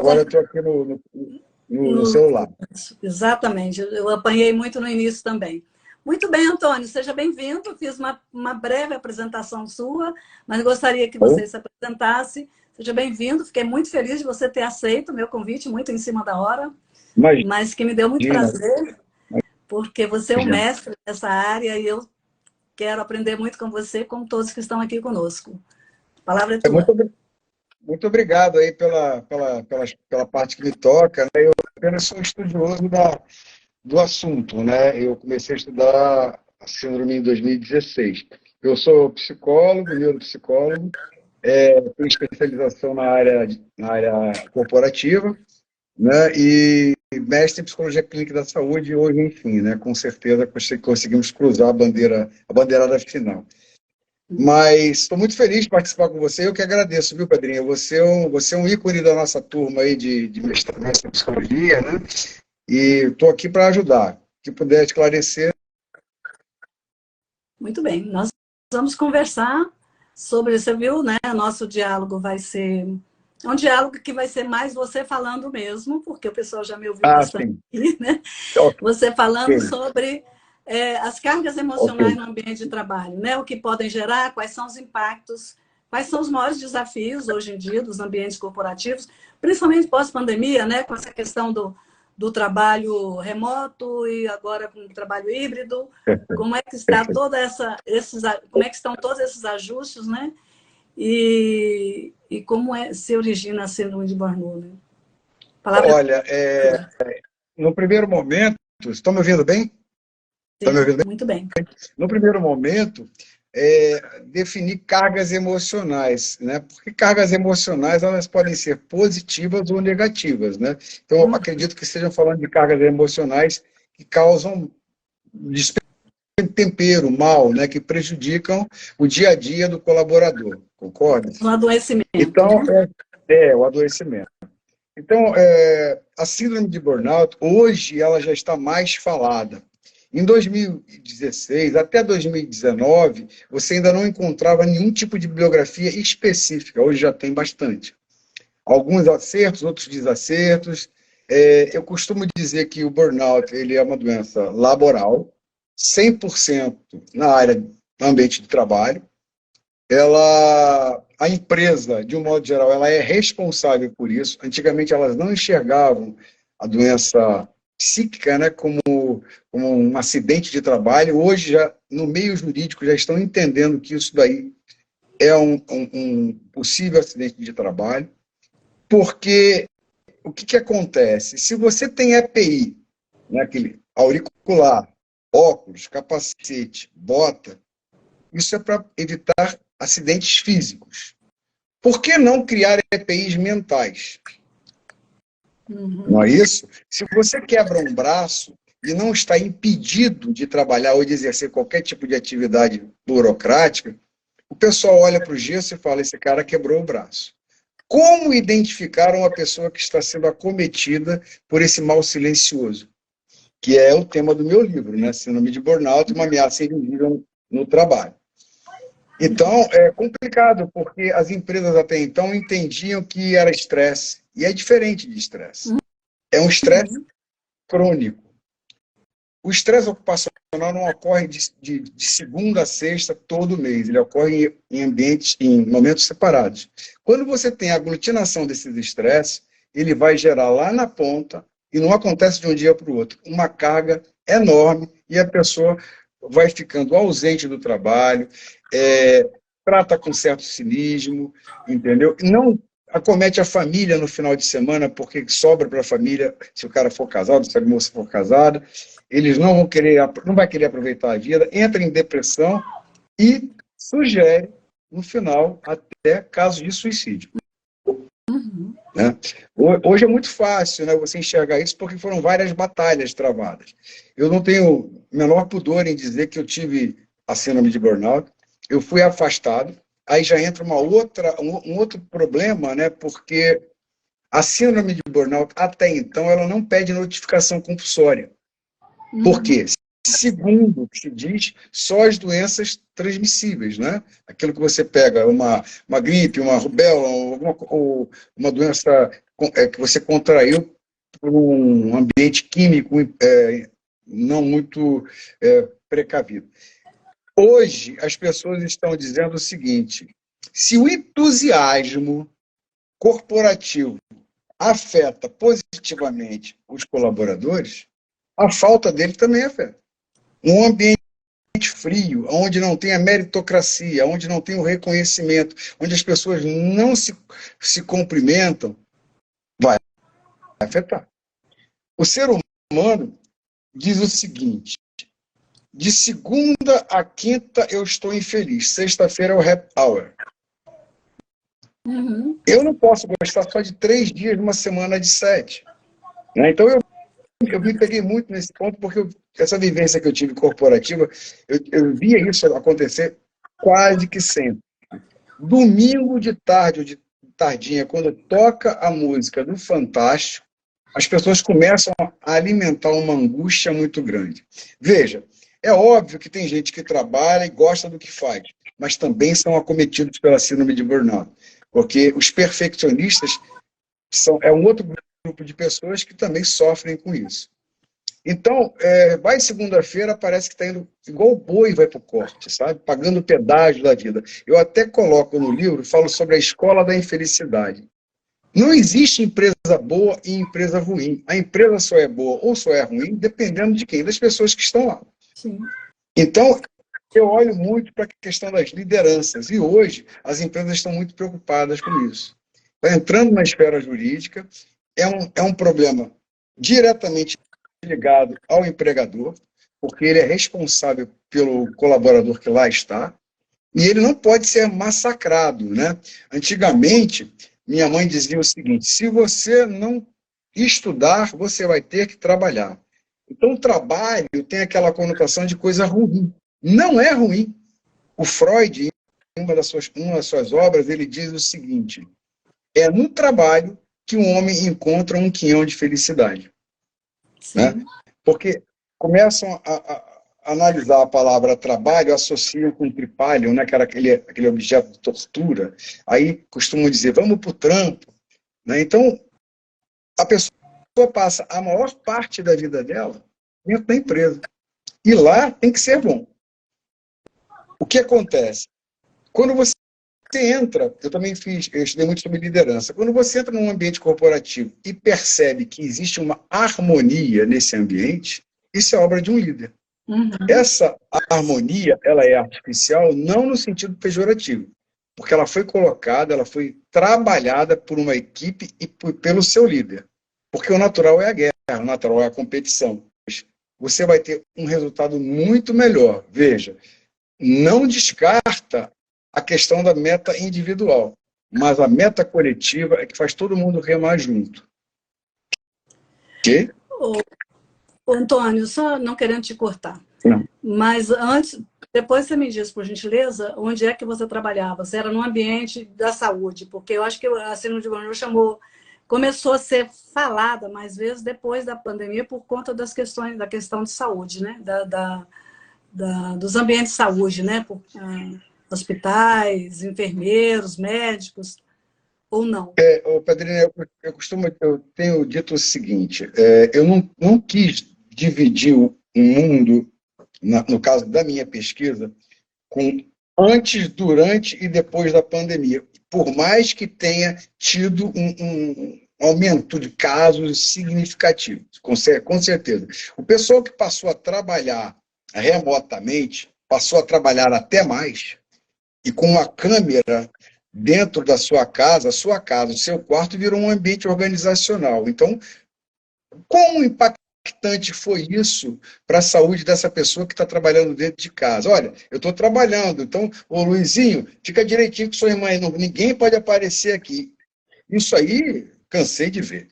agora eu estou aqui no celular. Exatamente, eu apanhei muito no início também. Muito bem, Antônio, seja bem-vindo. Fiz uma breve apresentação sua, mas gostaria que você se apresentasse. Seja bem-vindo, fiquei muito feliz de você ter aceito o meu convite, muito em cima da hora, mas que me deu muito prazer, porque você é um mestre nessa área e eu quero aprender muito com você, como todos que estão aqui conosco. A palavra é tua. Muito obrigado aí pela parte que me toca, né? Eu apenas sou estudioso do assunto, né? Eu comecei a estudar a síndrome em 2016. Eu sou psicólogo, neuropsicólogo, tenho especialização na área corporativa, né? E mestre em psicologia clínica da saúde, hoje, enfim, né? Com certeza conseguimos cruzar a bandeirada final. Mas estou muito feliz de participar com você. Eu que agradeço, viu, Pedrinho? Você é um ícone da nossa turma aí de mestre em psicologia, né? E estou aqui para ajudar. Se puder esclarecer. Muito bem. Nós vamos conversar sobre, você viu, né? Nosso diálogo vai ser um diálogo que vai ser mais você falando mesmo, porque o pessoal já me ouviu bastante aqui, né? Você falando sobre as cargas emocionais no ambiente de trabalho, né? O que podem gerar, quais são os impactos, quais são os maiores desafios hoje em dia dos ambientes corporativos, principalmente pós-pandemia, né? Com essa questão do trabalho remoto e agora com o trabalho híbrido, como é que está como é que estão todos esses ajustes, né? E como se origina a síndrome de Burnout, né? Olha, no primeiro momento, estão me ouvindo bem? Sim, me ouvindo bem? Muito bem. No primeiro momento, definir cargas emocionais, né? Porque cargas emocionais elas podem ser positivas ou negativas, né? Então, eu acredito que estejam falando de cargas emocionais que causam tempero, mal, né? Que prejudicam o dia a dia do colaborador, concorda? Um adoecimento. Então, o adoecimento. Então, a síndrome de burnout, hoje, ela já está mais falada. Em 2016, até 2019, você ainda não encontrava nenhum tipo de bibliografia específica. Hoje já tem bastante. Alguns acertos, outros desacertos. Eu costumo dizer que o burnout ele é uma doença laboral, 100% na área do ambiente de trabalho. A empresa, de um modo geral, ela é responsável por isso. Antigamente, elas não enxergavam a doença psíquica, né, como um acidente de trabalho. Hoje, já no meio jurídico, já estão entendendo que isso daí é um possível acidente de trabalho, porque o que acontece? Se você tem EPI, né, aquele auricular, óculos, capacete, bota, isso é para evitar acidentes físicos. Por que não criar EPIs mentais? Não é isso? Se você quebra um braço e não está impedido de trabalhar ou de exercer qualquer tipo de atividade burocrática, o pessoal olha para o gesso e fala, esse cara quebrou o braço. Como identificar uma pessoa que está sendo acometida por esse mal silencioso? Que é o tema do meu livro, né? Síndrome de Burnout, uma ameaça invisível no trabalho. Então, é complicado, porque as empresas até então entendiam que era estresse, e é diferente de estresse. É um estresse crônico. O estresse ocupacional não ocorre de segunda a sexta todo mês, ele ocorre em momentos separados. Quando você tem a aglutinação desses estresses, ele vai gerar lá na ponta, e não acontece de um dia para o outro, uma carga enorme, e a pessoa vai ficando ausente do trabalho, trata com certo cinismo, entendeu? Não acomete a família no final de semana, porque sobra para a família, se o cara for casado, se a moça for casada, eles não vai querer aproveitar a vida, entra em depressão e sugere, no final, até casos de suicídio. Né? Hoje é muito fácil, né, você enxergar isso, porque foram várias batalhas travadas. Eu não tenho o menor pudor em dizer que eu tive a síndrome de burnout, eu fui afastado, aí já entra um outro problema, né, porque a síndrome de burnout, até então, ela não pede notificação compulsória. Por quê? segundo, que se diz, só as doenças transmissíveis, né? Aquilo que você pega, uma gripe, uma rubéola, ou uma doença que você contraiu por um ambiente químico não muito precavido. Hoje, as pessoas estão dizendo o seguinte: se o entusiasmo corporativo afeta positivamente os colaboradores, a falta dele também afeta. Um ambiente frio, onde não tem a meritocracia, onde não tem o reconhecimento, onde as pessoas não se cumprimentam, vai afetar. O ser humano diz o seguinte: de segunda a quinta eu estou infeliz, sexta-feira é o happy hour. Uhum. Eu não posso gostar só de 3 dias numa semana de 7. Né? Então eu me peguei muito nesse ponto, porque essa vivência que eu tive corporativa, eu via isso acontecer quase que sempre. Domingo de tarde ou de tardinha, quando toca a música do Fantástico, as pessoas começam a alimentar uma angústia muito grande. Veja, é óbvio que tem gente que trabalha e gosta do que faz, mas também são acometidos pela síndrome de burnout, porque os perfeccionistas é um outro grupo de pessoas que também sofrem com isso. Então, vai segunda-feira, parece que está indo igual o boi vai para o corte, sabe? Pagando o pedágio da vida. Eu até coloco no livro, falo sobre a escola da infelicidade. Não existe empresa boa e empresa ruim. A empresa só é boa ou só é ruim, dependendo de quem? Das pessoas que estão lá. Sim. Então, eu olho muito para a questão das lideranças. E hoje, as empresas estão muito preocupadas com isso. Está entrando na esfera jurídica, é um problema diretamente ligado ao empregador, porque ele é responsável pelo colaborador que lá está, e ele não pode ser massacrado, né? Antigamente, minha mãe dizia o seguinte: se você não estudar, você vai ter que trabalhar. Então, o trabalho tem aquela conotação de coisa ruim. Não é ruim. O Freud, em uma das suas obras, ele diz o seguinte: é no trabalho que um homem encontra um quinhão de felicidade. Né? Porque começam a analisar a palavra trabalho, associam com tripalium, né, que era aquele objeto de tortura. Aí costumam dizer, vamos para o trampo. Né? Então, a pessoa passa a maior parte da vida dela dentro da empresa. E lá tem que ser bom. O que acontece? Quando você entra, eu estudei muito sobre liderança, quando você entra num ambiente corporativo e percebe que existe uma harmonia nesse ambiente, isso é obra de um líder. Uhum. Essa harmonia, ela é artificial, não no sentido pejorativo, porque ela foi colocada, ela foi trabalhada por uma equipe e pelo seu líder. Porque o natural é a guerra, o natural é a competição. Você vai ter um resultado muito melhor. Veja, não descarta a questão da meta individual, mas a meta coletiva é que faz todo mundo remar junto. Ok? Ô, Antônio, só não querendo te cortar, não. Mas antes, depois você me diz, por gentileza, onde é que você trabalhava? Você era no ambiente da saúde, porque eu acho que a síndrome de burnout começou a ser falada mais vezes depois da pandemia por conta da questão de saúde, né? Dos ambientes de saúde, né? Hospitais, enfermeiros, médicos, ou não? Pedrinha, eu tenho dito o seguinte, eu não quis dividir o mundo, no caso da minha pesquisa, com antes, durante e depois da pandemia, por mais que tenha tido um aumento de casos significativos, com certeza. O pessoal que passou a trabalhar remotamente, passou a trabalhar até mais, e com uma câmera dentro da sua casa, o seu quarto virou um ambiente organizacional. Então, como impactante foi isso para a saúde dessa pessoa que está trabalhando dentro de casa? Olha, eu estou trabalhando, então, ô Luizinho, fica direitinho com sua irmã, ninguém pode aparecer aqui. Isso aí, cansei de ver.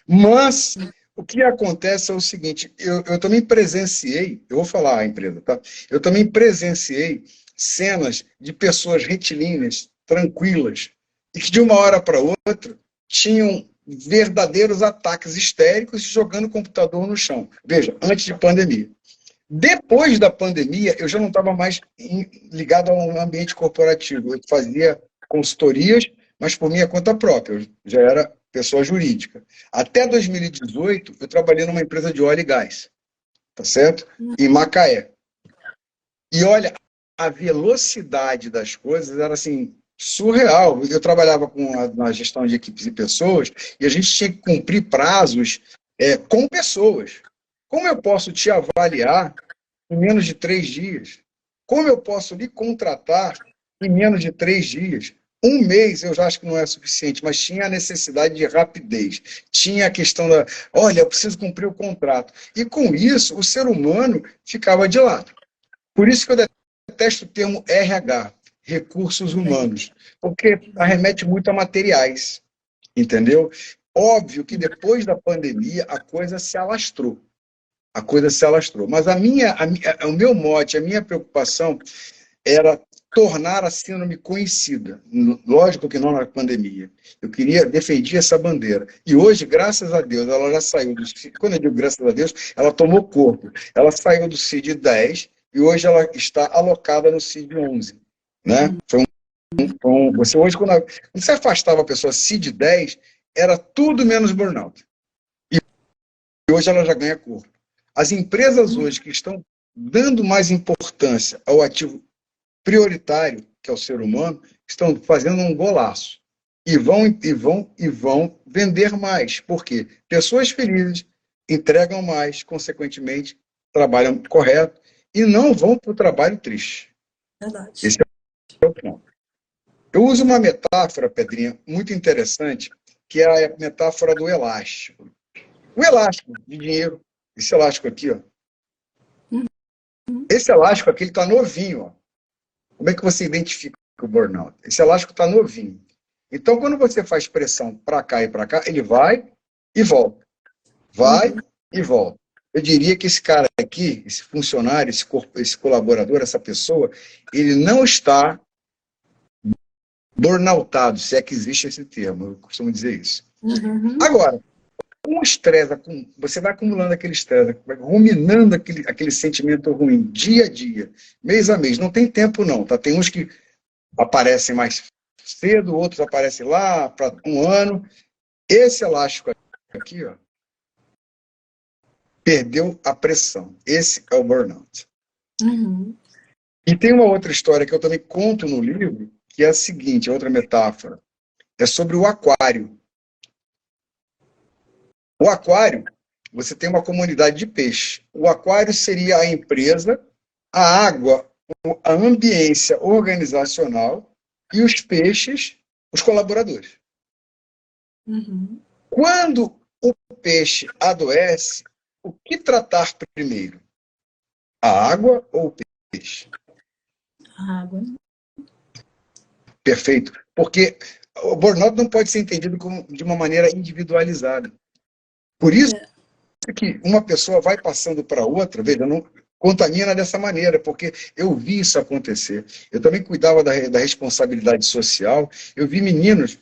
Mas o que acontece é o seguinte, eu também presenciei, eu vou falar a empresa, tá? Eu também presenciei cenas de pessoas retilíneas, tranquilas, e que de uma hora para outra tinham verdadeiros ataques histéricos jogando o computador no chão. Veja, antes de pandemia. Depois da pandemia, eu já não estava mais ligado a um ambiente corporativo. Eu fazia consultorias, mas por minha conta própria. Eu já era pessoa jurídica. Até 2018, eu trabalhei numa empresa de óleo e gás, tá certo? Em Macaé. E olha, a velocidade das coisas era assim surreal. Eu trabalhava na gestão de equipes e pessoas e a gente tinha que cumprir prazos com pessoas. Como eu posso te avaliar em menos de 3 dias? Como eu posso lhe contratar em menos de 3 dias? Um mês eu já acho que não é suficiente, mas tinha a necessidade de rapidez. Tinha a questão da, olha, eu preciso cumprir o contrato. E com isso, o ser humano ficava de lado. Por isso que eu detesto o termo RH, recursos humanos, porque arremete muito a materiais, entendeu? Óbvio que depois da pandemia a coisa se alastrou. A coisa se alastrou. Mas o meu mote, a minha preocupação era tornar a síndrome conhecida. Lógico que não na pandemia. Eu defendia essa bandeira. E hoje, graças a Deus, ela já saiu do... Quando eu digo graças a Deus, ela tomou corpo. Ela saiu do CID-10 e hoje ela está alocada no CID-11. Né? Você hoje, quando você afastava a pessoa CID-10, era tudo menos burnout. E hoje ela já ganha corpo. As empresas hoje que estão dando mais importância ao ativo prioritário, que é o ser humano, estão fazendo um golaço. E vão vender mais. Por quê? Pessoas felizes entregam mais, consequentemente, trabalham correto e não vão para o trabalho triste. Verdade. Esse é o ponto. Eu uso uma metáfora, Pedrinha, muito interessante, que é a metáfora do elástico. O elástico de dinheiro, esse elástico aqui, ó. Esse elástico aqui, ele está novinho, ó. Como é que você identifica o burnout? Esse elástico está novinho. Então, quando você faz pressão para cá e para cá, ele vai e volta. Vai e volta. Eu diria que esse cara aqui, esse funcionário, esse colaborador, essa pessoa, ele não está burnoutado, se é que existe esse termo, eu costumo dizer isso. Agora, com o estresse, você vai acumulando aquele estresse, vai ruminando aquele sentimento ruim, dia a dia, mês a mês. Não tem tempo, não. Tá? Tem uns que aparecem mais cedo, outros aparecem lá para um ano. Esse elástico aqui, ó, perdeu a pressão. Esse é o burnout. E tem uma outra história que eu também conto no livro, que é a seguinte, outra metáfora. É sobre o aquário. O aquário, você tem uma comunidade de peixe. O aquário seria a empresa, a água, a ambiência organizacional e os peixes, os colaboradores. Quando o peixe adoece, o que tratar primeiro? A água ou o peixe? A água. Perfeito. Porque o burnout não pode ser entendido de uma maneira individualizada. Por isso que uma pessoa vai passando para outra, veja, não contamina dessa maneira, porque eu vi isso acontecer. Eu também cuidava da responsabilidade social. Eu vi meninos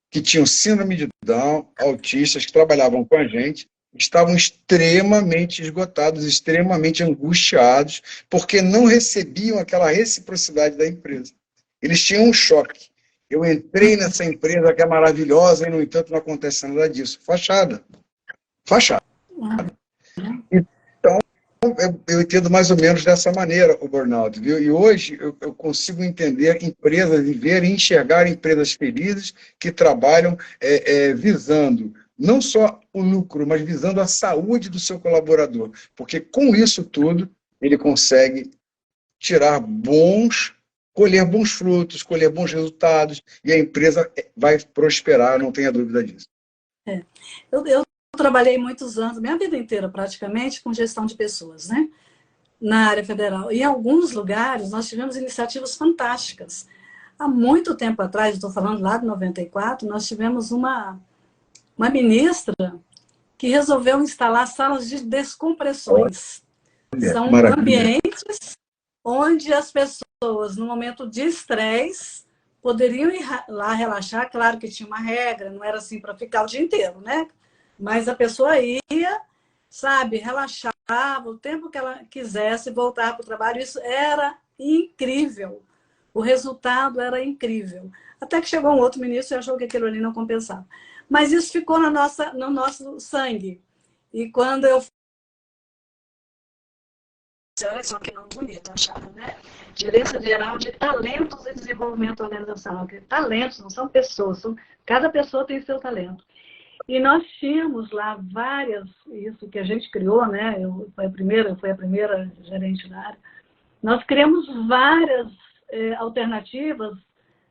que tinham síndrome de Down, autistas, que trabalhavam com a gente, estavam extremamente esgotados, extremamente angustiados, porque não recebiam aquela reciprocidade da empresa. Eles tinham um choque. Eu entrei nessa empresa que é maravilhosa e, no entanto, não acontece nada disso. Fachada. Então, eu entendo mais ou menos dessa maneira o burnout, viu? E hoje eu consigo entender empresas, viver e enxergar empresas felizes que trabalham visando não só o lucro, mas visando a saúde do seu colaborador, porque com isso tudo ele consegue colher bons frutos, colher bons resultados, e a empresa vai prosperar, não tenha dúvida disso. Eu trabalhei muitos anos, minha vida inteira praticamente, com gestão de pessoas, né? Na área federal. E em alguns lugares nós tivemos iniciativas fantásticas. Há muito tempo atrás, estou falando lá de 94, nós tivemos uma ministra que resolveu instalar salas de descompressões. São ambientes onde as pessoas, no momento de estresse, poderiam ir lá relaxar. Claro que tinha uma regra, não era assim para ficar o dia inteiro, né? Mas a pessoa ia, sabe, relaxava o tempo que ela quisesse voltar para o trabalho. Isso era incrível. O resultado era incrível. Até que chegou um outro ministro e achou que aquilo ali não compensava. Mas isso ficou no nosso sangue. E quando eu só que não bonito, achava, né? Gerência Geral de Talentos e Desenvolvimento Organizacional. Talentos não são pessoas, cada pessoa tem seu talento. E nós tínhamos lá várias, isso que a gente criou, né? Foi a primeira gerente da área. Nós criamos várias alternativas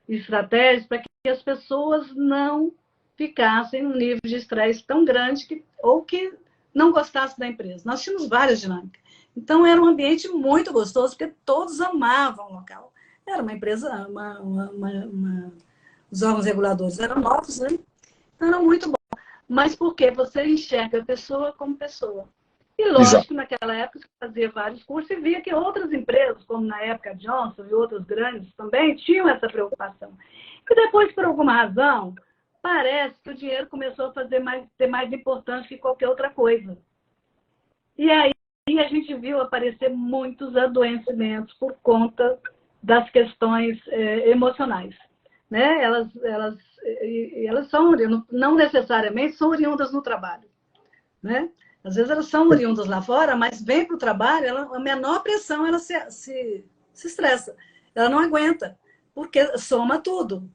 e estratégias para que as pessoas não ficassem num nível de estresse tão grande ou que não gostassem da empresa. Nós tínhamos várias dinâmicas. Então, era um ambiente muito gostoso, porque todos amavam o local. Era uma empresa, os órgãos reguladores eram novos, né? Então, era muito bom. Mas por quê? Você enxerga a pessoa como pessoa. E lógico que naquela época você fazia vários cursos e via que outras empresas, como na época a Johnson e outras grandes também, tinham essa preocupação. E depois, por alguma razão, parece que o dinheiro começou a ter mais importância que qualquer outra coisa. E aí a gente viu aparecer muitos adoecimentos por conta das questões emocionais. Né? Elas são, não necessariamente são oriundas no trabalho. Né? Às vezes elas são oriundas lá fora, mas vem para o trabalho, a menor pressão, ela se estressa. Ela não aguenta, porque soma tudo.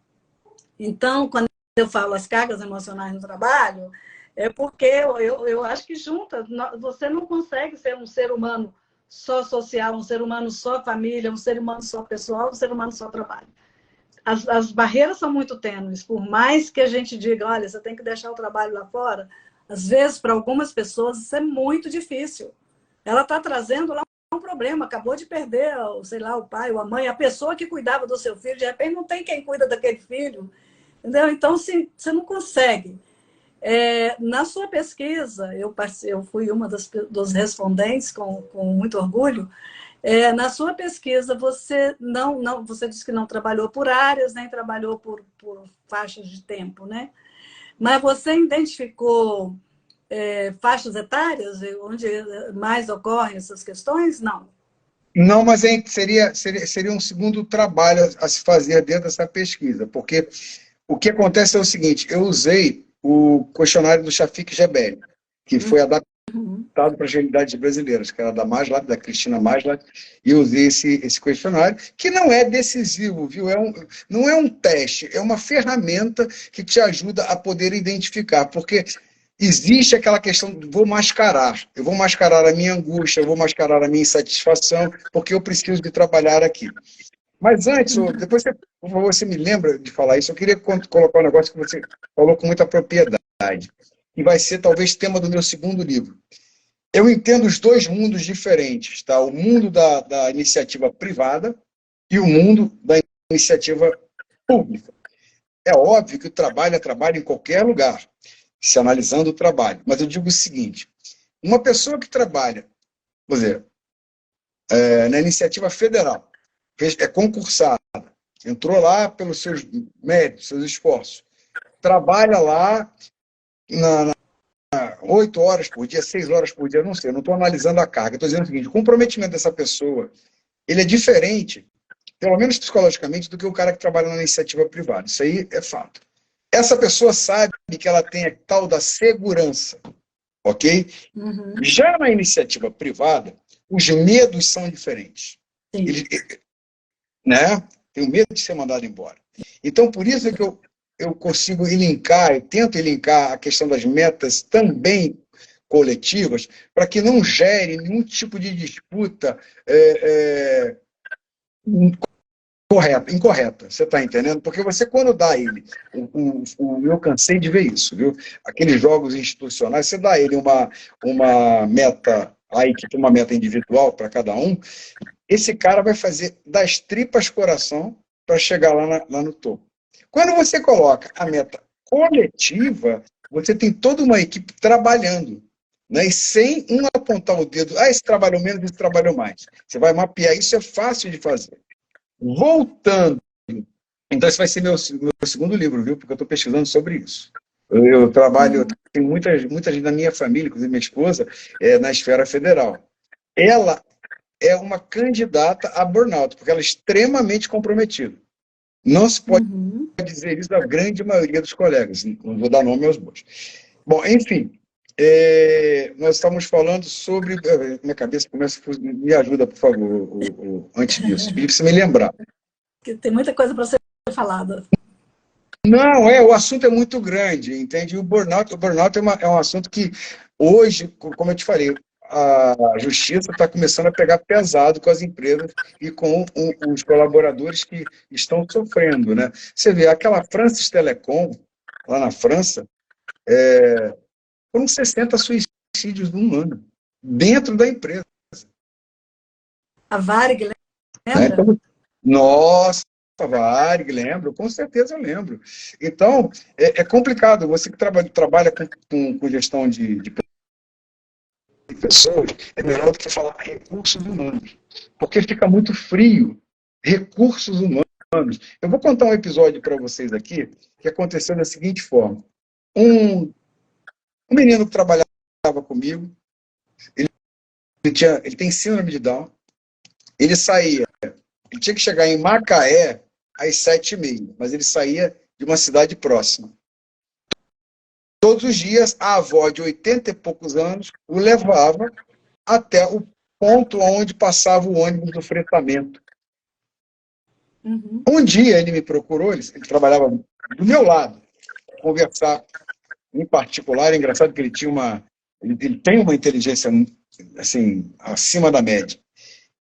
Então, quando eu falo as cargas emocionais no trabalho, é porque eu acho que junta. Você não consegue ser um ser humano só social, um ser humano só família, um ser humano só pessoal, um ser humano só trabalho. As barreiras são muito tênues. Por mais que a gente diga, olha, você tem que deixar o trabalho lá fora, às vezes, para algumas pessoas, isso é muito difícil. Ela está trazendo lá um problema, acabou de perder, sei lá, o pai ou a mãe, a pessoa que cuidava do seu filho, de repente não tem quem cuida daquele filho. Entendeu? Então, assim, você não consegue. Na sua pesquisa, eu fui uma dos respondentes com muito orgulho. Na sua pesquisa, você você disse que não trabalhou por áreas, nem trabalhou por faixas de tempo, né? Mas você identificou faixas etárias onde mais ocorrem essas questões? Não. Não, mas seria um segundo trabalho a se fazer dentro dessa pesquisa, porque o que acontece é o seguinte, eu usei o questionário do Shafik Gebeli, que foi adaptado para as realidades brasileiras, que era da Maslat, da Cristina Maslat, e eu usei esse questionário, que não é decisivo, viu? Não é um teste, é uma ferramenta que te ajuda a poder identificar, porque existe aquela questão de eu vou mascarar a minha angústia, eu vou mascarar a minha insatisfação, porque eu preciso de trabalhar aqui. Mas antes, depois por favor, você me lembra de falar isso, eu queria colocar um negócio que você falou com muita propriedade, e vai ser talvez tema do meu segundo livro. Eu entendo os dois mundos diferentes, tá? O mundo da iniciativa privada e o mundo da iniciativa pública. É óbvio que o trabalho é trabalho em qualquer lugar, se analisando o trabalho. Mas eu digo o seguinte, uma pessoa que trabalha, vou dizer, na iniciativa federal, é concursada, entrou lá pelos seus méritos, seus esforços, trabalha lá 8 horas por dia, 6 horas por dia, não sei, não estou analisando a carga, estou dizendo o seguinte, o comprometimento dessa pessoa, ele é diferente, pelo menos psicologicamente, do que o cara que trabalha na iniciativa privada, isso aí é fato. Essa pessoa sabe que ela tem a tal da segurança, ok? Já na iniciativa privada, os medos são diferentes. Né? Tenho medo de ser mandado embora. Então, por isso que eu consigo eu tento elencar a questão das metas também coletivas, para que não gere nenhum tipo de disputa incorreta. Você está entendendo? Porque você, quando dá a ele, eu cansei de ver isso, viu? Aqueles jogos institucionais, você dá a ele uma meta, a equipe uma meta individual para cada um, esse cara vai fazer das tripas coração para chegar lá no topo. Quando você coloca a meta coletiva, você tem toda uma equipe trabalhando, né? E sem um apontar o dedo, esse trabalhou menos, esse trabalhou mais. Você vai mapear, isso é fácil de fazer. Voltando, então esse vai ser meu segundo livro, viu? Porque eu estou pesquisando sobre isso. Eu trabalho, tem muita gente da minha família, inclusive minha esposa, na esfera federal. Ela é uma candidata a burnout, porque ela é extremamente comprometida. Não se pode dizer isso da grande maioria dos colegas, não vou dar nome aos bois. Bom, enfim, nós estamos falando sobre... Minha cabeça começa... Me ajuda, por favor, antes disso. E precisa me lembrar. Tem muita coisa para ser falada. Não, o assunto é muito grande, entende? O burnout é um assunto que hoje, como eu te falei, a justiça está começando a pegar pesado com as empresas e com os colaboradores que estão sofrendo, né? Você vê, aquela Francis Telecom, lá na França, foram 60 suicídios num ano, dentro da empresa. A Varig, lembra? Então, nossa, Varig, lembro, com certeza eu lembro. Então, é complicado. Você que trabalha com gestão de pessoas, é melhor do que falar recursos humanos, porque fica muito frio. Recursos humanos. Eu vou contar um episódio para vocês aqui, que aconteceu da seguinte forma. Um menino que trabalhava comigo, ele tem síndrome de Down, ele tinha que chegar em Macaé às 7h30, mas ele saía de uma cidade próxima. Todos os dias, a avó de 80 e poucos anos o levava até o ponto onde passava o ônibus do fretamento. Um dia ele me procurou, ele trabalhava do meu lado, conversar em particular. É engraçado que ele tem uma inteligência assim, acima da média.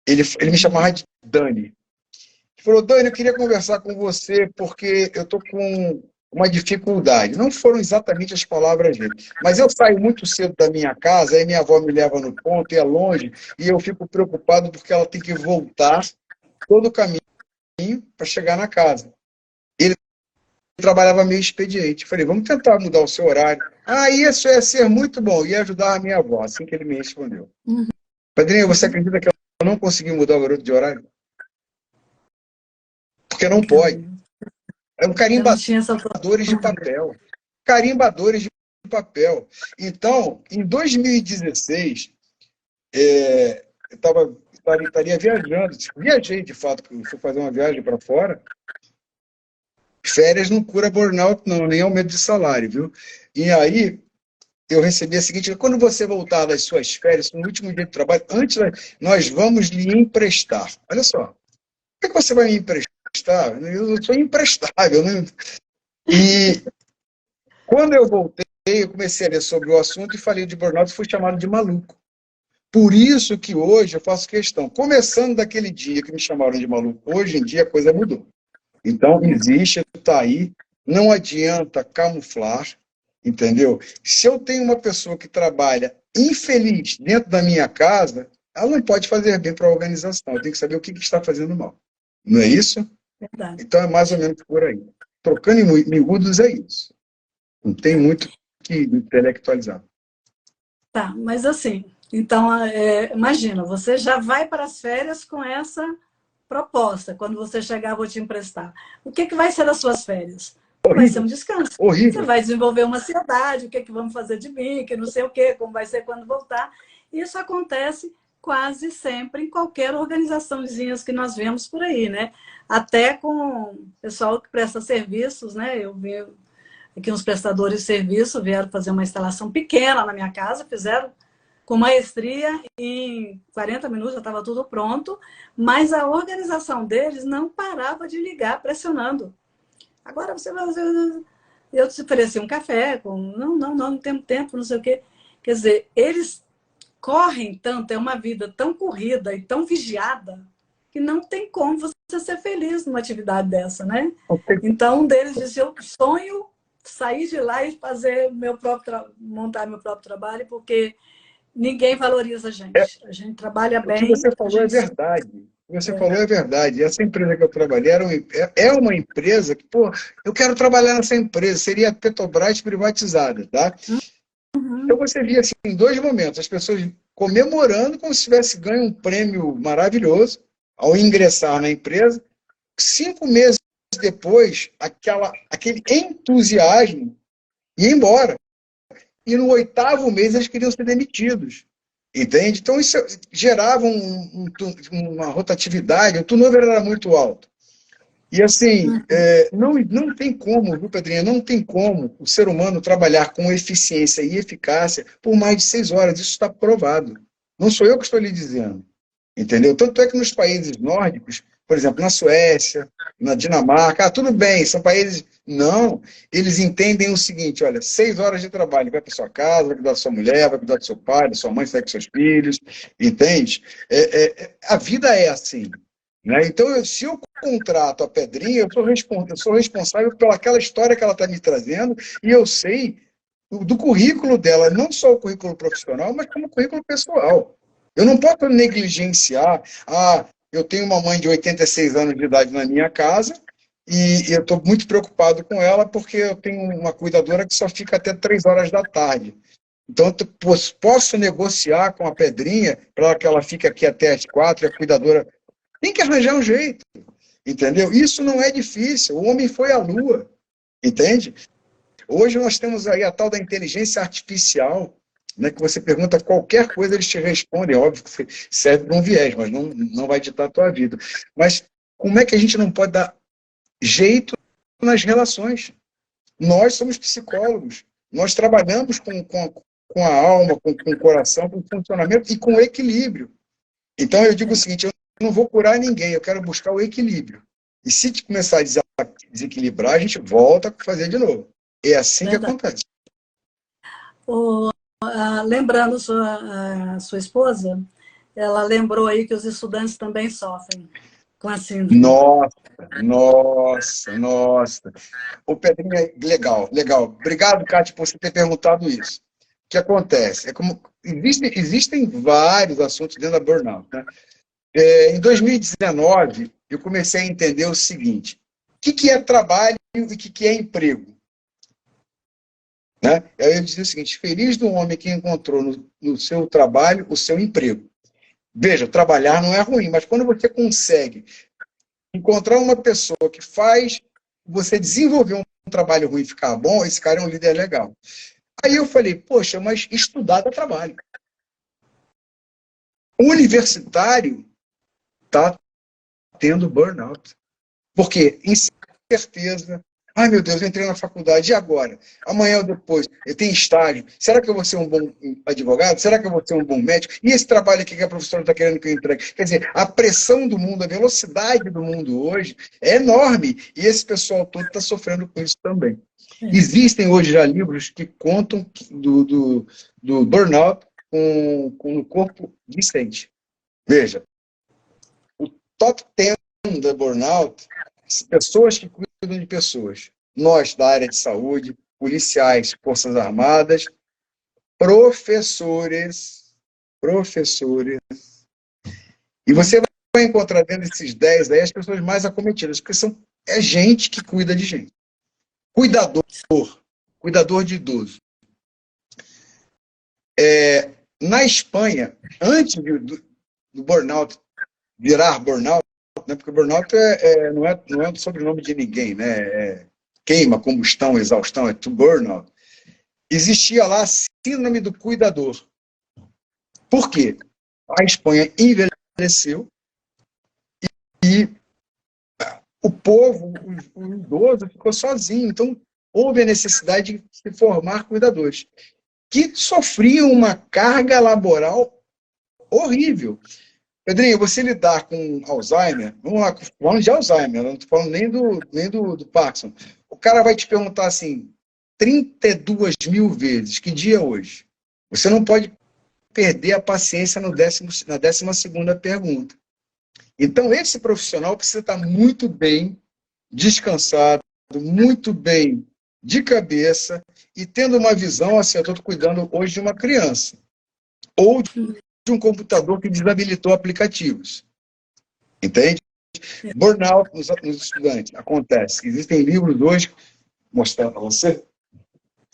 Ele me chamava de Dani. Ele falou: Dani, eu queria conversar com você porque eu estou com uma dificuldade. Não foram exatamente as palavras dele, mas eu saio muito cedo da minha casa, aí minha avó me leva no ponto, e é longe, e eu fico preocupado porque ela tem que voltar todo o caminho para chegar na casa. Ele trabalhava meio expediente. Eu falei: vamos tentar mudar o seu horário. Isso ia ser muito bom, ia ajudar a minha avó, assim que ele me respondeu. Padrinho, você acredita que eu não consegui mudar o garoto de horário? Porque não pode. É um carimbadores de papel. Carimbadores de papel. Então, em 2016, eu estaria viajando. Viajei, de fato, fui fazer uma viagem para fora. Férias não cura burnout, não, nem aumento de salário, viu? E aí, eu recebi a seguinte: quando você voltar das suas férias, no último dia de trabalho, antes, nós vamos lhe emprestar. Olha só, por que você vai me emprestar? Eu sou imprestável, né? E quando eu voltei, eu comecei a ler sobre o assunto e falei de burnout e fui chamado de maluco. Por isso que hoje eu faço questão. Começando daquele dia que me chamaram de maluco, hoje em dia a coisa mudou. Então, existe, está aí, não adianta camuflar, entendeu? Se eu tenho uma pessoa que trabalha infeliz dentro da minha casa, ela não pode fazer bem para a organização, eu tenho que saber o que está fazendo mal. Não é isso? Verdade. Então é mais ou menos por aí. Trocando em miúdos é isso. Não tem muito que intelectualizar. Tá, mas assim, então, imagina, você já vai para as férias com essa proposta. Quando você chegar, eu vou te emprestar. O que vai ser das suas férias? Horrível. Vai ser um descanso. Horrível. Você vai desenvolver uma ansiedade, o que vamos fazer de mim, que não sei o quê, como vai ser quando voltar. Isso acontece quase sempre em qualquer organizaçãozinha que nós vemos por aí, né? Até com o pessoal que presta serviços, né? Eu vi aqui uns prestadores de serviço, vieram fazer uma instalação pequena na minha casa, fizeram com maestria, em 40 minutos já estava tudo pronto, mas a organização deles não parava de ligar, pressionando. Agora você vai... Eu te ofereci um café, não temos tempo, não sei o quê. Quer dizer, eles correm tanto, é uma vida tão corrida e tão vigiada, que não tem como você ser feliz numa atividade dessa, né? Então, um deles disse: eu sonho sair de lá e fazer montar meu próprio trabalho, porque ninguém valoriza a gente. A gente trabalha bem. O que você falou é verdade. O que você falou é verdade. Essa empresa que eu trabalhei é uma empresa que, pô, eu quero trabalhar nessa empresa. Seria a Petrobras privatizada, tá? Então você via assim, em 2 momentos, as pessoas comemorando como se tivesse ganho um prêmio maravilhoso ao ingressar na empresa. 5 meses depois, aquele entusiasmo ia embora. E no 8º mês eles queriam ser demitidos. Entende? Então isso gerava uma rotatividade, o turnover era muito alto. E assim, não tem como, viu, Pedrinha? Não tem como o ser humano trabalhar com eficiência e eficácia por mais de 6 horas. Isso está provado. Não sou eu que estou lhe dizendo. Entendeu? Tanto é que nos países nórdicos, por exemplo, na Suécia, na Dinamarca, tudo bem, são países. Não, eles entendem o seguinte: olha, 6 horas de trabalho, vai para sua casa, vai cuidar da sua mulher, vai cuidar do seu pai, da sua mãe, sai com seus filhos, entende? A vida é assim. Né? Então, se eu contrato a Pedrinha, eu sou responsável pelaquela história que ela está me trazendo, e eu sei do currículo dela, não só o currículo profissional, mas como o currículo pessoal. Eu não posso negligenciar. Eu tenho uma mãe de 86 anos de idade na minha casa e eu estou muito preocupado com ela porque eu tenho uma cuidadora que só fica até 3 horas da tarde. Então, eu posso negociar com a Pedrinha para que ela fique aqui até as 4 e a cuidadora... Tem que arranjar um jeito, entendeu? Isso não é difícil. O homem foi à Lua, entende? Hoje nós temos aí a tal da inteligência artificial, né, que você pergunta qualquer coisa, eles te respondem. Óbvio que serve para um viés, mas não vai ditar a tua vida. Mas como é que a gente não pode dar jeito nas relações? Nós somos psicólogos. Nós trabalhamos com a alma, com o coração, com o funcionamento e com o equilíbrio. Então eu digo o seguinte, eu não vou curar ninguém, eu quero buscar o equilíbrio. E se começar a desequilibrar, a gente volta a fazer de novo. É assim que acontece. Lembrando sua esposa, ela lembrou aí que os estudantes também sofrem com a síndrome. Nossa. Ô, Pedrinha, legal. Obrigado, Cátia, por você ter perguntado isso. O que acontece? Existem vários assuntos dentro da burnout. Né? Em 2019, eu comecei a entender o seguinte: o que é trabalho e o que é emprego? Né? Aí eu dizia o seguinte: feliz do homem que encontrou no seu trabalho o seu emprego. Veja, trabalhar não é ruim, mas quando você consegue encontrar uma pessoa que faz você desenvolver um trabalho ruim e ficar bom, esse cara é um líder legal. Aí eu falei, poxa, mas estudar dá trabalho. O universitário está tendo burnout. Porque incerteza. Ai, meu Deus, eu entrei na faculdade, e agora? Amanhã ou depois, eu tenho estágio. Será que eu vou ser um bom advogado? Será que eu vou ser um bom médico? E esse trabalho aqui que a professora está querendo que eu entregue? Quer dizer, a pressão do mundo, a velocidade do mundo hoje é enorme. E esse pessoal todo está sofrendo com isso também. Existem hoje já livros que contam do burnout com o corpo discente. Veja, o top 10 da burnout, pessoas que cuidam de pessoas. Nós, da área de saúde, policiais, forças armadas, professores. E você vai encontrar dentro desses 10 aí as pessoas mais acometidas, porque é gente que cuida de gente. Cuidador de idoso. Na Espanha, antes do burnout virar burnout, né, porque burnout não é o sobrenome de ninguém, né? Queima, combustão, exaustão, é to burnout. Existia lá a síndrome do cuidador. Por quê? A Espanha envelheceu e o povo, o idoso, ficou sozinho. Então, houve a necessidade de se formar cuidadores, que sofriam uma carga laboral horrível. Pedrinho, você lidar com Alzheimer, vamos lá, falando de Alzheimer, não estou falando nem do Parkinson. O cara vai te perguntar assim, 32 mil vezes, que dia é hoje? Você não pode perder a paciência na 12ª pergunta. Então, esse profissional precisa estar muito bem descansado, muito bem de cabeça e tendo uma visão assim, eu estou cuidando hoje de uma criança. Ou de um computador que desabilitou aplicativos. Entende? Burnout nos estudantes. Acontece. Existem livros hoje, mostrando para você.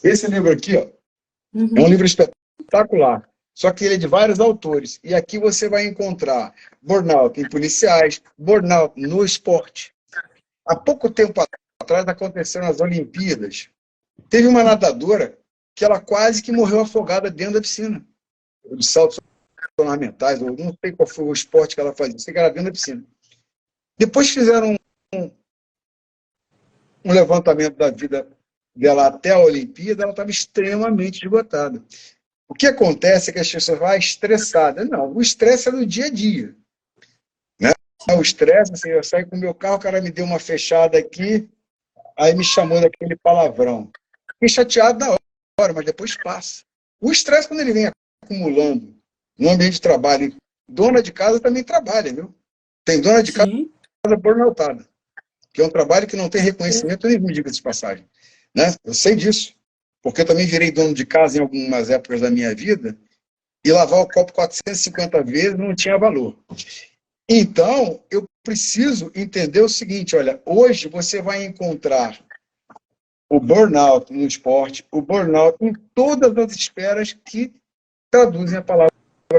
Esse livro aqui, ó, é um livro espetacular. Só que ele é de vários autores. E aqui você vai encontrar burnout em policiais, burnout no esporte. Há pouco tempo atrás aconteceram as Olimpíadas Teve uma nadadora que ela quase que morreu afogada dentro da piscina, de saltos ornamentais, ou não sei qual foi o esporte que ela fazia, sei que era dentro da piscina. Depois fizeram um levantamento da vida dela até a Olimpíada, ela estava extremamente esgotada. O que acontece é que as pessoas vão estressadas. Não, o estresse é no dia a dia. Né? O estresse, assim, eu saí com o meu carro, o cara me deu uma fechada aqui, aí me chamou daquele palavrão. Fiquei chateado na hora, mas depois passa. O estresse, quando ele vem acumulando no ambiente de trabalho, dona de casa também trabalha, viu? Tem dona de casa burnoutada, que é um trabalho que não tem reconhecimento nenhum, diga-se de passagem. Né? Eu sei disso, porque eu também virei dono de casa em algumas épocas da minha vida, e lavar o copo 450 vezes não tinha valor. Então, eu preciso entender o seguinte, olha, hoje você vai encontrar o burnout no esporte, o burnout em todas as esferas que traduzem a palavra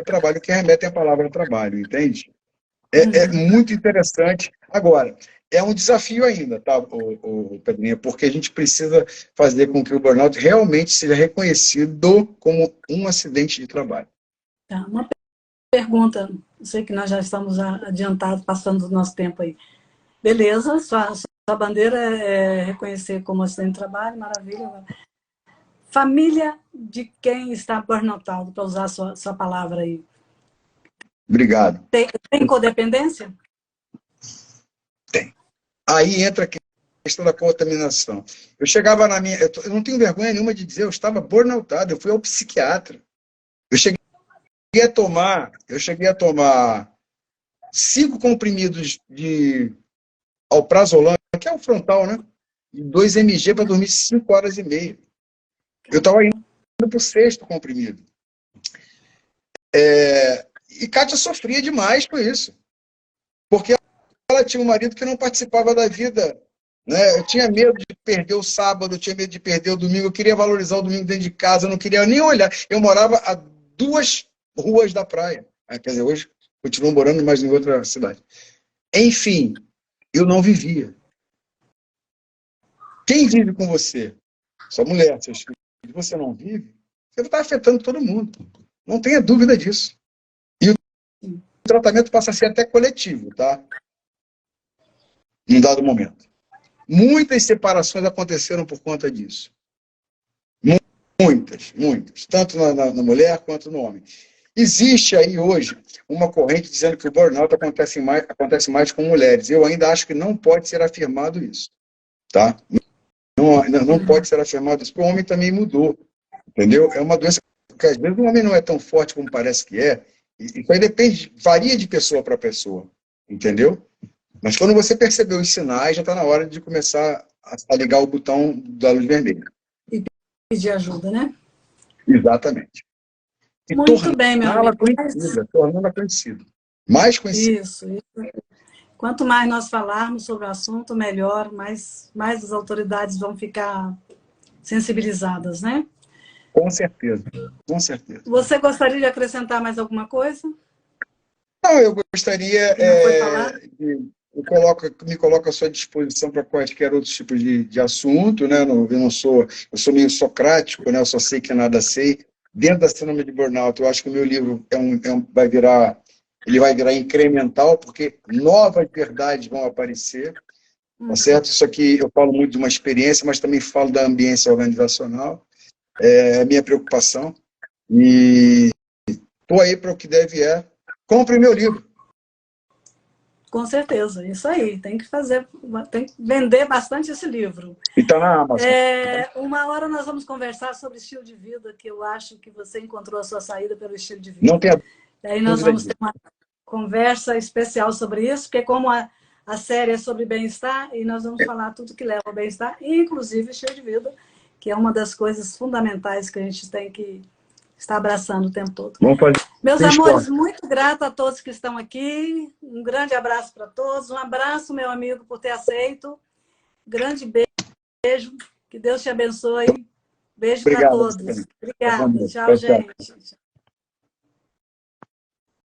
trabalho, que remetem à palavra trabalho, entende? É muito interessante. Agora, é um desafio ainda, tá, Pedrinha? Porque a gente precisa fazer com que o burnout realmente seja reconhecido como um acidente de trabalho. Tá, uma pergunta, eu sei que nós já estamos adiantados, passando do nosso tempo aí. Beleza, sua bandeira é reconhecer como acidente de trabalho, maravilha. Família de quem está burnoutado, para usar a sua palavra aí. Obrigado. Tem codependência? Tem. Aí entra a questão da contaminação. Eu chegava na minha... Eu não tenho vergonha nenhuma de dizer, eu estava burnoutado, eu fui ao psiquiatra. Eu cheguei a tomar 5 comprimidos de alprazolam, que é o frontal, né? E 2 mg para dormir 5 horas e meia. Eu estava indo para o 6º comprimido. E Kátia sofria demais com isso. Porque ela tinha um marido que não participava da vida. Né? Eu tinha medo de perder o sábado, eu tinha medo de perder o domingo, eu queria valorizar o domingo dentro de casa, eu não queria nem olhar. Eu morava a 2 ruas da praia. Quer dizer, hoje continuo morando, mas em outra cidade. Enfim, eu não vivia. Quem vive com você? Sua mulher, seus filhos. Você não vive, você está afetando todo mundo. Não tenha dúvida disso. E o tratamento passa a ser até coletivo, tá? Em dado momento. Muitas separações aconteceram por conta disso. Muitas. Tanto na mulher quanto no homem. Existe aí hoje uma corrente dizendo que o burnout acontece mais com mulheres. Eu ainda acho que não pode ser afirmado isso. Tá? Não pode ser afirmado isso, porque o homem também mudou. Entendeu? É uma doença que às vezes o homem não é tão forte como parece que é. Isso aí depende, varia de pessoa para pessoa. Entendeu? Mas quando você percebeu os sinais, já está na hora de começar a ligar o botão da luz vermelha. E pedir ajuda, né? Exatamente. E muito bem, meu amigo. Tornando-a conhecida. Mais conhecida. Isso. Quanto mais nós falarmos sobre o assunto, melhor, mais as autoridades vão ficar sensibilizadas, né? Com certeza. Você gostaria de acrescentar mais alguma coisa? Não, eu gostaria... me coloco à sua disposição para quaisquer outros tipos de assunto, né? Eu sou meio socrático, né? Eu só sei que nada sei. Dentro da síndrome de burnout, eu acho que o meu livro vai virar incremental, porque novas verdades vão aparecer, tá certo? Isso aqui eu falo muito de uma experiência, mas também falo da ambiência organizacional, é a minha preocupação, e estou aí para o que deve compre meu livro. Com certeza, isso aí, tem que vender bastante esse livro. E está na Amazon. Uma hora nós vamos conversar sobre estilo de vida, que eu acho que você encontrou a sua saída pelo estilo de vida. Não tem. E aí nós vamos ter uma conversa especial sobre isso, porque como a série é sobre bem-estar, e nós vamos falar tudo que leva ao bem-estar, inclusive estilo de vida, que é uma das coisas fundamentais que a gente tem que estar abraçando o tempo todo. Meus amores, muito grata a todos que estão aqui. Um grande abraço para todos. Um abraço, meu amigo, por ter aceito. Grande beijo. Que Deus te abençoe. Beijo para todos. Obrigada. Tchau, gente.